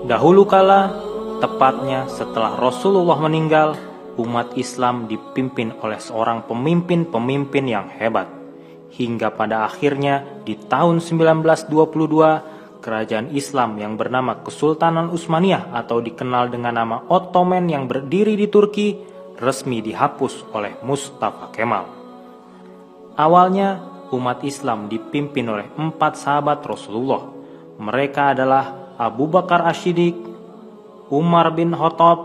Dahulu kala, tepatnya setelah Rasulullah meninggal, umat Islam dipimpin oleh seorang pemimpin-pemimpin yang hebat. Hingga pada akhirnya di tahun 1922, kerajaan Islam yang bernama Kesultanan Utsmaniyah atau dikenal dengan nama Ottoman yang berdiri di Turki resmi dihapus oleh Mustafa Kemal. Awalnya, umat Islam dipimpin oleh 4 sahabat Rasulullah. Mereka adalah Abu Bakar As-Siddiq, Umar bin Khattab,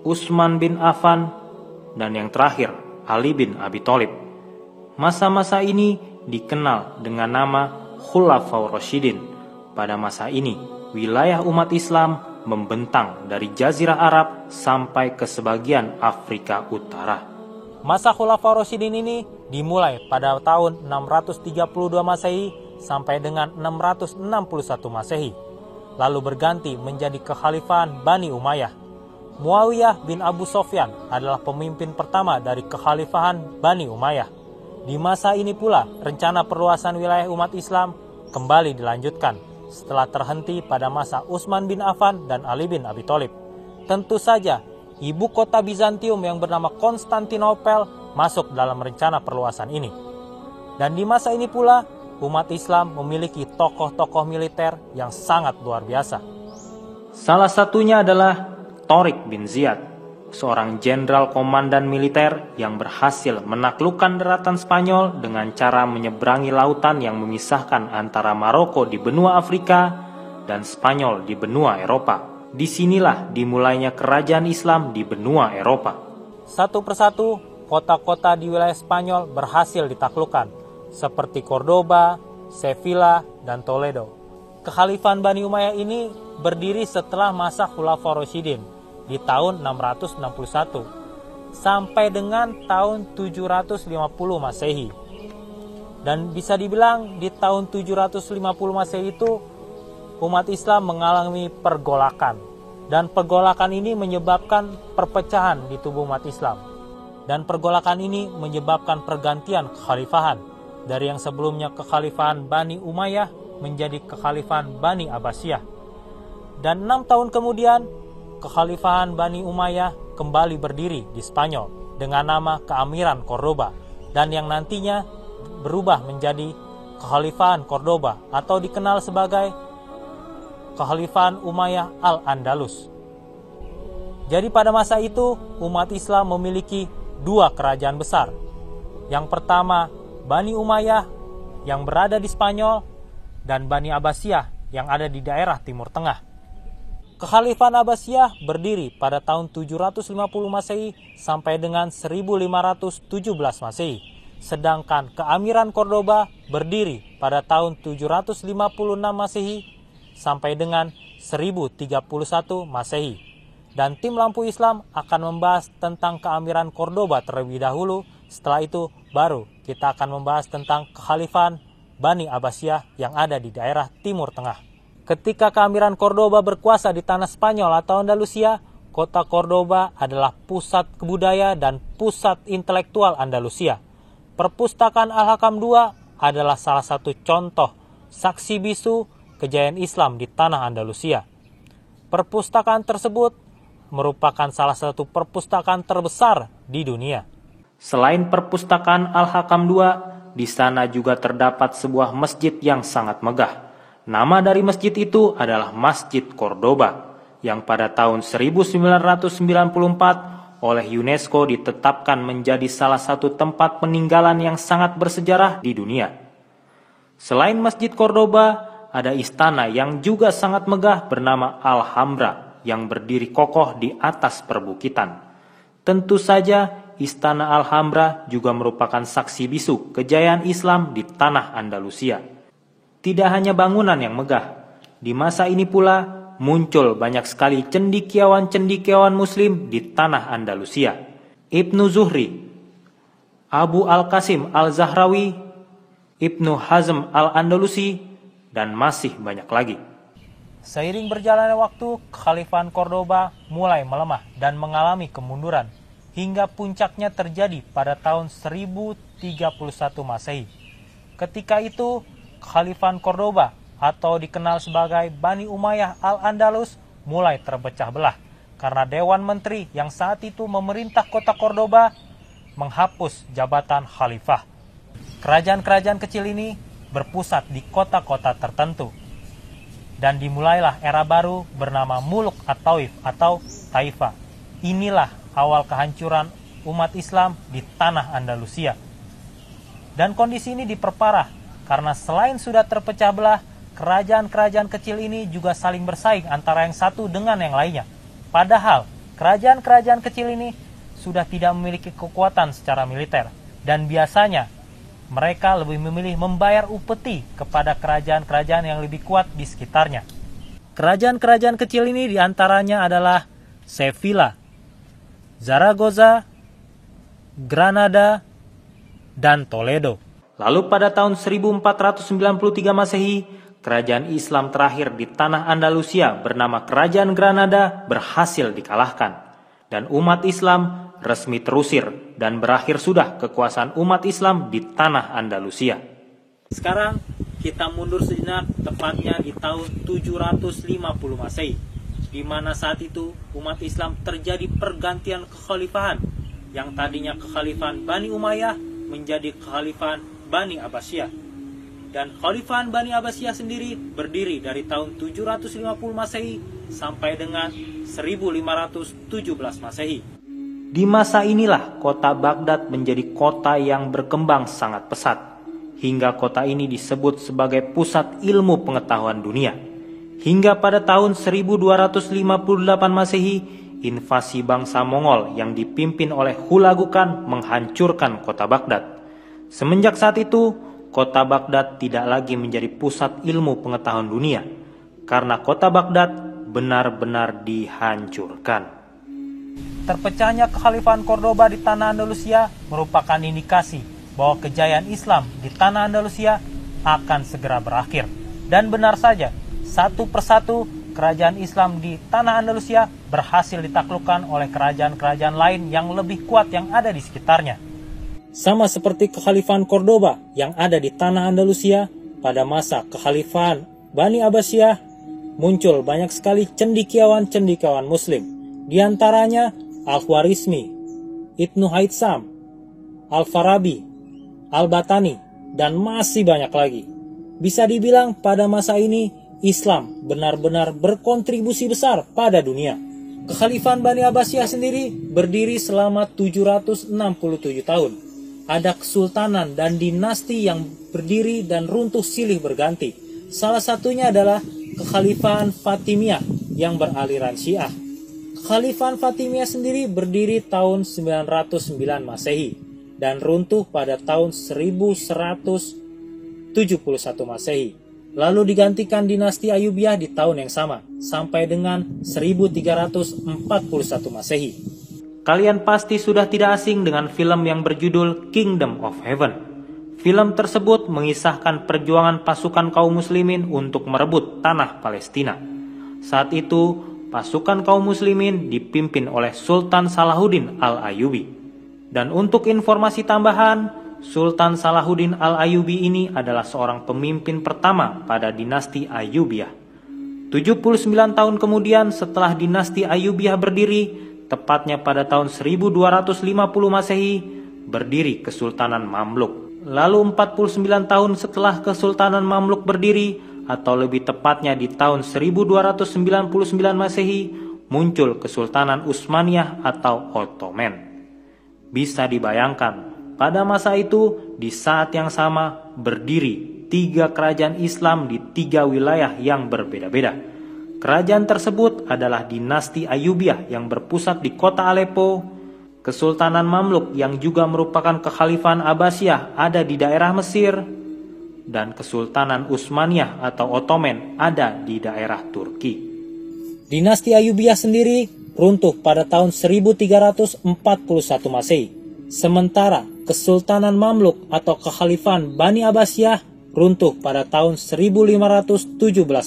Utsman bin Affan, dan yang terakhir Ali bin Abi Thalib. Masa-masa ini dikenal dengan nama Khulafaur Rasyidin. Pada masa ini, wilayah umat Islam membentang dari Jazirah Arab sampai ke sebagian Afrika Utara. Masa Khulafaur Rasyidin ini dimulai pada tahun 632 Masehi sampai dengan 661 Masehi. Lalu berganti menjadi kekhalifahan Bani Umayyah. Muawiyah bin Abu Sufyan adalah pemimpin pertama dari kekhalifahan Bani Umayyah. Di masa ini pula rencana perluasan wilayah umat Islam kembali dilanjutkan setelah terhenti pada masa Utsman bin Affan dan Ali bin Abi Thalib. Tentu saja ibu kota Bizantium yang bernama Konstantinopel masuk dalam rencana perluasan ini. Dan di masa ini pula umat Islam memiliki tokoh-tokoh militer yang sangat luar biasa. Salah satunya adalah Tariq bin Ziyad, seorang jenderal komandan militer yang berhasil menaklukkan daratan Spanyol dengan cara menyeberangi lautan yang memisahkan antara Maroko di benua Afrika dan Spanyol di benua Eropa. Disinilah dimulainya kerajaan Islam di benua Eropa. Satu persatu, kota-kota di wilayah Spanyol berhasil ditaklukkan, seperti Cordoba, Sevilla, dan Toledo. Kekhalifahan Bani Umayyah ini berdiri setelah masa Khulafaur Rasyidin di tahun 661 sampai dengan tahun 750 Masehi. Dan bisa dibilang di tahun 750 Masehi itu umat Islam mengalami pergolakan. Dan pergolakan ini menyebabkan perpecahan di tubuh umat Islam. Dan pergolakan ini menyebabkan pergantian kekhalifahan dari yang sebelumnya kekhalifahan Bani Umayyah menjadi kekhalifahan Bani Abbasiyah. Dan 6 tahun kemudian, kekhalifahan Bani Umayyah kembali berdiri di Spanyol dengan nama Keamiran Cordoba, dan yang nantinya berubah menjadi Kekhalifahan Cordoba atau dikenal sebagai Kekhalifahan Umayyah Al-Andalus. Jadi pada masa itu, umat Islam memiliki 2 kerajaan besar. Yang pertama, Bani Umayyah yang berada di Spanyol dan Bani Abbasiyah yang ada di daerah Timur Tengah. Kekhalifahan Abbasiyah berdiri pada tahun 750 Masehi sampai dengan 1517 Masehi. Sedangkan Keamiran Cordoba berdiri pada tahun 756 Masehi sampai dengan 1031 Masehi. Dan tim Lampu Islam akan membahas tentang Keamiran Cordoba terlebih dahulu. Setelah itu baru kita akan membahas tentang kekhalifahan Bani Abbasiyah yang ada di daerah Timur Tengah. Ketika Keamiran Cordoba berkuasa di tanah Spanyol atau Andalusia, kota Cordoba adalah pusat kebudayaan dan pusat intelektual Andalusia. Perpustakaan Al-Hakam II adalah salah satu contoh saksi bisu kejayaan Islam di tanah Andalusia. Perpustakaan tersebut merupakan salah satu perpustakaan terbesar di dunia. Selain perpustakaan Al-Hakam II, di sana juga terdapat sebuah masjid yang sangat megah. Nama dari masjid itu adalah Masjid Cordoba, yang pada tahun 1994 oleh UNESCO ditetapkan menjadi salah satu tempat peninggalan yang sangat bersejarah di dunia. Selain Masjid Cordoba, ada istana yang juga sangat megah bernama Alhambra, yang berdiri kokoh di atas perbukitan. Tentu saja, Istana Alhambra juga merupakan saksi bisu kejayaan Islam di tanah Andalusia. Tidak hanya bangunan yang megah, di masa ini pula muncul banyak sekali cendekiawan-cendekiawan Muslim di tanah Andalusia. Ibnu Zuhri, Abu Al-Qasim Al-Zahrawi, Ibnu Hazm Al-Andalusi, dan masih banyak lagi. Seiring berjalannya waktu, Kekhalifahan Cordoba mulai melemah dan mengalami kemunduran, hingga puncaknya terjadi pada tahun 1031 Masehi. Ketika itu, Kekhalifahan Cordoba atau dikenal sebagai Bani Umayyah Al-Andalus mulai terpecah belah karena Dewan Menteri yang saat itu memerintah kota Cordoba menghapus jabatan khalifah. Kerajaan-kerajaan kecil ini berpusat di kota-kota tertentu. Dan dimulailah era baru bernama Muluk at-Taif atau Taifa. Inilah awal kehancuran umat Islam di tanah Andalusia. Dan kondisi ini diperparah karena selain sudah terpecah belah, kerajaan-kerajaan kecil ini juga saling bersaing antara yang satu dengan yang lainnya. Padahal kerajaan-kerajaan kecil ini sudah tidak memiliki kekuatan secara militer dan biasanya mereka lebih memilih membayar upeti kepada kerajaan-kerajaan yang lebih kuat di sekitarnya. Kerajaan-kerajaan kecil ini diantaranya adalah Sevilla, Zaragoza, Granada, dan Toledo. Lalu pada tahun 1493 Masehi, kerajaan Islam terakhir di tanah Andalusia bernama Kerajaan Granada berhasil dikalahkan. Dan umat Islam resmi terusir dan berakhir sudah kekuasaan umat Islam di tanah Andalusia. Sekarang kita mundur sejenak tepatnya di tahun 750 Masehi, di mana saat itu umat Islam terjadi pergantian kekhalifahan yang tadinya kekhalifahan Bani Umayyah menjadi kekhalifahan Bani Abbasiyah. Dan kekhalifahan Bani Abbasiyah sendiri berdiri dari tahun 750 Masehi sampai dengan 1517 Masehi. Di masa inilah kota Baghdad menjadi kota yang berkembang sangat pesat, hingga kota ini disebut sebagai pusat ilmu pengetahuan dunia. Hingga pada tahun 1258 Masehi, invasi bangsa Mongol yang dipimpin oleh Hulagu Khan menghancurkan kota Baghdad. Semenjak saat itu, kota Baghdad tidak lagi menjadi pusat ilmu pengetahuan dunia, karena kota Baghdad benar-benar dihancurkan. Terpecahnya kekhalifahan Cordoba di tanah Andalusia merupakan indikasi bahwa kejayaan Islam di tanah Andalusia akan segera berakhir. Dan benar saja, satu persatu kerajaan Islam di tanah Andalusia berhasil ditaklukkan oleh kerajaan-kerajaan lain yang lebih kuat yang ada di sekitarnya. Sama seperti kekhalifahan Cordoba yang ada di tanah Andalusia, pada masa kekhalifahan Bani Abbasiyah muncul banyak sekali cendekiawan-cendekiawan Muslim. Di antaranya Al-Khwarizmi, Ibnu Haytham, Al-Farabi, Al-Batani, dan masih banyak lagi. Bisa dibilang pada masa ini Islam benar-benar berkontribusi besar pada dunia. Kekhalifahan Bani Abbasiyah sendiri berdiri selama 767 tahun. Ada kesultanan dan dinasti yang berdiri dan runtuh silih berganti. Salah satunya adalah Kekhalifahan Fatimiyah yang beraliran Syiah. Kekhalifahan Fatimiyah sendiri berdiri tahun 909 Masehi dan runtuh pada tahun 1171 Masehi. Lalu digantikan dinasti Ayyubiyah di tahun yang sama sampai dengan 1341 Masehi. Kalian pasti sudah tidak asing dengan film yang berjudul Kingdom of Heaven. Film tersebut mengisahkan perjuangan pasukan kaum muslimin untuk merebut tanah Palestina. Saat itu pasukan kaum muslimin dipimpin oleh Sultan Salahuddin Al-Ayyubi. Dan untuk informasi tambahan, Sultan Salahuddin Al-Ayyubi ini adalah seorang pemimpin pertama pada dinasti Ayyubiyah. 79 tahun kemudian setelah dinasti Ayyubiyah berdiri, tepatnya pada tahun 1250 Masehi, berdiri Kesultanan Mamluk. Lalu 49 tahun setelah Kesultanan Mamluk berdiri, atau lebih tepatnya di tahun 1299 Masehi, muncul Kesultanan Utsmaniyah atau Ottoman. Bisa dibayangkan, pada masa itu di saat yang sama berdiri 3 kerajaan Islam di 3 wilayah yang berbeda-beda. Kerajaan tersebut adalah dinasti Ayyubiyah yang berpusat di kota Aleppo, Kesultanan Mamluk yang juga merupakan kekhalifahan Abbasiyah ada di daerah Mesir, dan Kesultanan Utsmaniyah atau Ottoman ada di daerah Turki. Dinasti Ayyubiyah sendiri runtuh pada tahun 1341 Masehi. Sementara Kesultanan Mamluk atau Kekhalifahan Bani Abbasiyah runtuh pada tahun 1517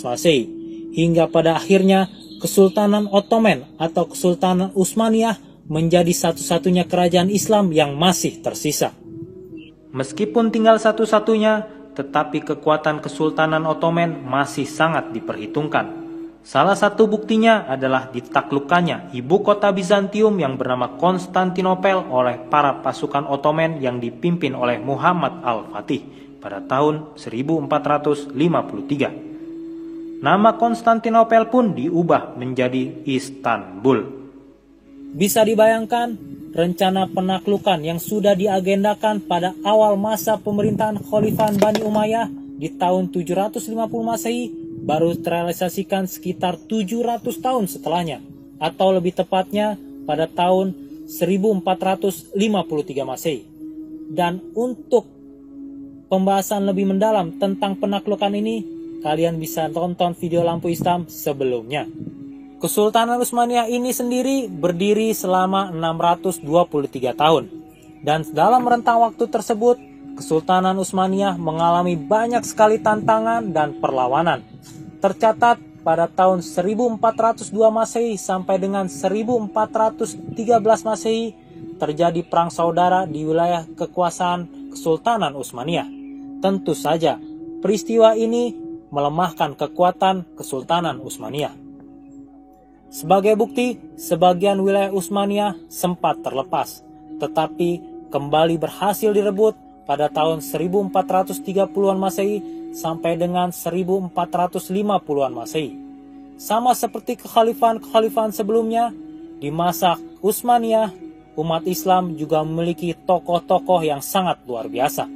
Masehi. Hingga pada akhirnya Kesultanan Ottoman atau Kesultanan Utsmaniyah menjadi satu-satunya kerajaan Islam yang masih tersisa. Meskipun tinggal satu-satunya, tetapi kekuatan Kesultanan Ottoman masih sangat diperhitungkan. Salah satu buktinya adalah ditaklukkannya ibu kota Bizantium yang bernama Konstantinopel oleh para pasukan Ottoman yang dipimpin oleh Muhammad Al-Fatih pada tahun 1453. Nama Konstantinopel pun diubah menjadi Istanbul. Bisa dibayangkan rencana penaklukan yang sudah diagendakan pada awal masa pemerintahan Khalifah Bani Umayyah di tahun 750 Masehi baru terrealisasikan sekitar 700 tahun setelahnya, atau lebih tepatnya pada tahun 1453 Masehi. Dan untuk pembahasan lebih mendalam tentang penaklukan ini, kalian bisa tonton video Lampu Hitam sebelumnya. Kesultanan Utsmaniyah ini sendiri berdiri selama 623 tahun. Dan dalam rentang waktu tersebut, Kesultanan Utsmaniyah mengalami banyak sekali tantangan dan perlawanan. Tercatat pada tahun 1402 Masehi sampai dengan 1413 Masehi terjadi perang saudara di wilayah kekuasaan Kesultanan Utsmaniyah. Tentu saja, peristiwa ini melemahkan kekuatan Kesultanan Utsmaniyah. Sebagai bukti, sebagian wilayah Utsmaniyah sempat terlepas, tetapi kembali berhasil direbut pada tahun 1430-an Masehi sampai dengan 1450-an Masehi. Sama seperti kekhalifahan sebelumnya, di masa Utsmaniyah, umat Islam juga memiliki tokoh-tokoh yang sangat luar biasa.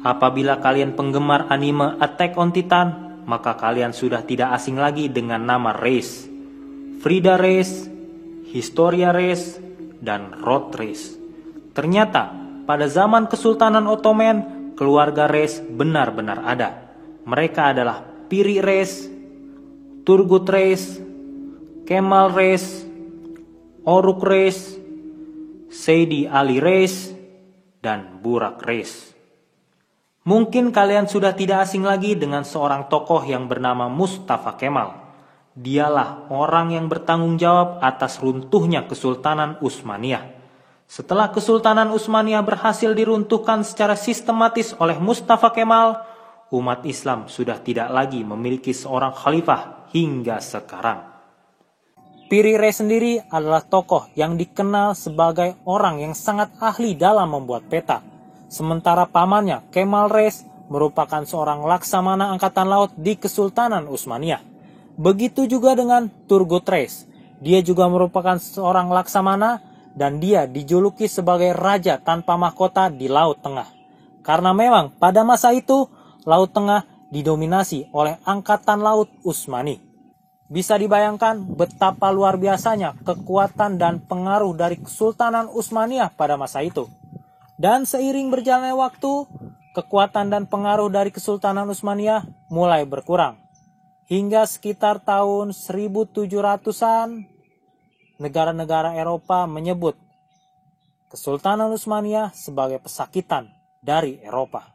Apabila kalian penggemar anime Attack on Titan, maka kalian sudah tidak asing lagi dengan nama Reis. Frida Reis, Historia Reis, dan Rod Reis. Ternyata, pada zaman Kesultanan Ottoman, keluarga Reis benar-benar ada. Mereka adalah Piri Reis, Turgut Reis, Kemal Reis, Oruk Reis, Seydi Ali Reis, dan Burak Reis. Mungkin kalian sudah tidak asing lagi dengan seorang tokoh yang bernama Mustafa Kemal. Dialah orang yang bertanggung jawab atas runtuhnya Kesultanan Utsmaniyah. Setelah Kesultanan Utsmaniyah berhasil diruntuhkan secara sistematis oleh Mustafa Kemal, umat Islam sudah tidak lagi memiliki seorang khalifah hingga sekarang. Piri Reis sendiri adalah tokoh yang dikenal sebagai orang yang sangat ahli dalam membuat peta. Sementara pamannya, Kemal Reis, merupakan seorang laksamana angkatan laut di Kesultanan Utsmaniyah. Begitu juga dengan Turgut Reis. Dia juga merupakan seorang laksamana dan dia dijuluki sebagai raja tanpa mahkota di Laut Tengah. Karena memang pada masa itu, Laut Tengah didominasi oleh Angkatan Laut Utsmani. Bisa dibayangkan betapa luar biasanya kekuatan dan pengaruh dari Kesultanan Utsmaniyah pada masa itu. Dan seiring berjalannya waktu, kekuatan dan pengaruh dari Kesultanan Utsmaniyah mulai berkurang. Hingga sekitar tahun 1700-an, negara-negara Eropa menyebut Kesultanan Utsmaniyah sebagai pesakitan dari Eropa.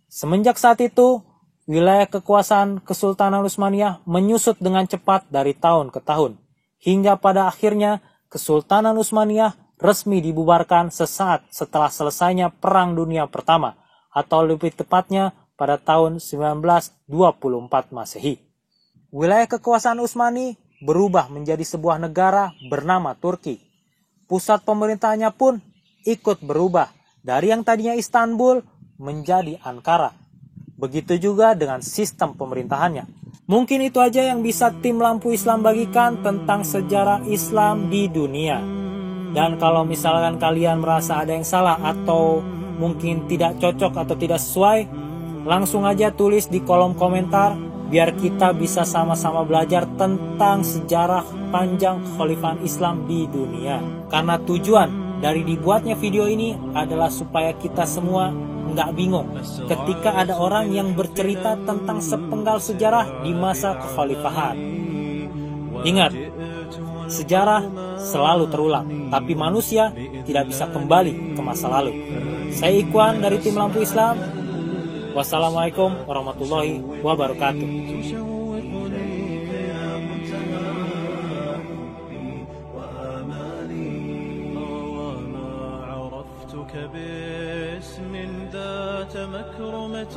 Semenjak saat itu, wilayah kekuasaan Kesultanan Utsmaniyah menyusut dengan cepat dari tahun ke tahun, hingga pada akhirnya Kesultanan Utsmaniyah resmi dibubarkan sesaat setelah selesainya Perang Dunia Pertama, atau lebih tepatnya pada tahun 1924 Masehi. Wilayah kekuasaan Utsmani berubah menjadi sebuah negara bernama Turki. Pusat pemerintahannya pun ikut berubah dari yang tadinya Istanbul menjadi Ankara. Begitu juga dengan sistem pemerintahannya. Mungkin itu aja yang bisa tim Lampu Islam bagikan tentang sejarah Islam di dunia. Dan kalau misalkan kalian merasa ada yang salah atau mungkin tidak cocok atau tidak sesuai, langsung aja tulis di kolom komentar biar kita bisa sama-sama belajar tentang sejarah panjang kekhalifahan Islam di dunia. Karena tujuan dari dibuatnya video ini adalah supaya kita semua nggak bingung ketika ada orang yang bercerita tentang sepenggal sejarah di masa kekhalifahan. Ingat, sejarah selalu terulang, tapi manusia tidak bisa kembali ke masa lalu. Saya Ikhwan dari tim Lampu Islam. Wassalamualaikum warahmatullahi wabarakatuh. باسم ذات مكرمة